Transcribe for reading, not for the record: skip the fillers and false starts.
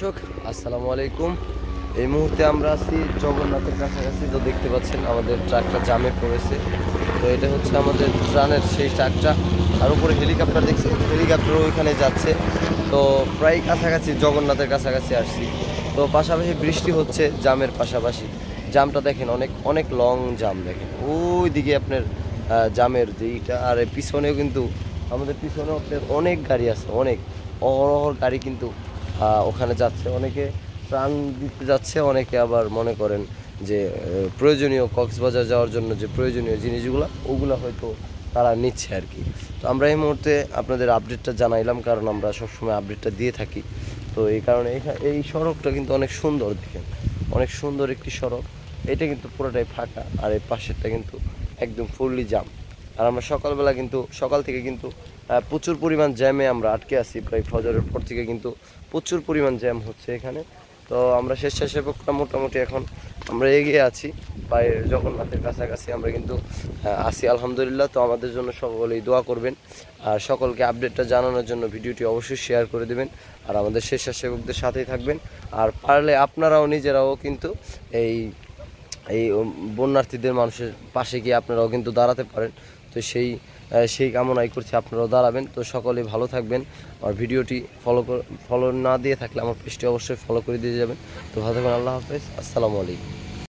দর্শক আসসালামু আলাইকুম। এই মুহূর্তে আমরা আছি জগন্নাথের কাছাকাছি। তো দেখতে পাচ্ছেন আমাদের ট্রাকটা জামে পড়েছে। তো এটা হচ্ছে আমাদের ট্রানের সেই ট্রাকটা। আর উপরে হেলিকপ্টার দেখছি, হেলিকপ্টারও ওইখানে যাচ্ছে। তো প্রায় কাছাকাছি জগন্নাথের কাছাকাছি আসছি। তো পাশাপাশি বৃষ্টি হচ্ছে জামের পাশাপাশি। জামটা দেখেন অনেক অনেক লং জাম দেখেন ওই দিকে আপনার জামের যেইটা। আর পিছনেও কিন্তু আমাদের পিছনেও আপনার অনেক গাড়ি আছে, অনেক অহরহ গাড়ি কিন্তু ওখানে যাচ্ছে। অনেকে প্রাণ দিতে যাচ্ছে, অনেকে আবার মনে করেন যে প্রয়োজনীয় কক্সবাজার যাওয়ার জন্য যে প্রয়োজনীয় জিনিসগুলো ওগুলো হয়তো তারা নিচ্ছে আর কি। তো আমরা এই মুহূর্তে আপনাদের আপডেটটা জানাইলাম, কারণ আমরা সবসময় আপডেটটা দিয়ে থাকি। তো এই কারণে এই সড়কটা কিন্তু অনেক সুন্দর, দেখেন অনেক সুন্দর একটি সড়ক। এটা কিন্তু পুরোটাই ফাঁকা, আর এই পাশেরটা কিন্তু একদম ফুললি জাম। আর আমরা সকালবেলা কিন্তু সকাল থেকে কিন্তু প্রচুর পরিমাণ জ্যামে আমরা আটকে আছি। প্রায় ফজরের পর থেকে কিন্তু প্রচুর পরিমাণ জ্যাম হচ্ছে এখানে। তো আমরা স্বেচ্ছাসেবকরা মোটামুটি এখন আমরা এগিয়ে আছি, প্রায় জগন্নাথের কাছাকাছি আমরা কিন্তু আছি আলহামদুলিল্লাহ। তো আমাদের জন্য সকলেই দোয়া করবেন, আর সকলকে আপডেটটা জানানোর জন্য ভিডিওটি অবশ্যই শেয়ার করে দেবেন, আর আমাদের স্বেচ্ছাসেবকদের সাথেই থাকবেন। আর পারলে আপনারাও নিজেরাও কিন্তু এই এই বন্যার্থীদের মানুষের পাশে গিয়ে আপনারাও কিন্তু দাঁড়াতে পারেন। তো সেই কামনাই করছি আপনারাও দাঁড়াবেন। তো সকলে ভালো থাকবেন। আর ভিডিওটি ফলো না দিয়ে থাকলে আমার পেজটি অবশ্যই ফলো করে দিয়ে যাবেন। তো ভালো থাকবেন। আল্লাহ হাফেজ, আসসালামু আলাইকুম।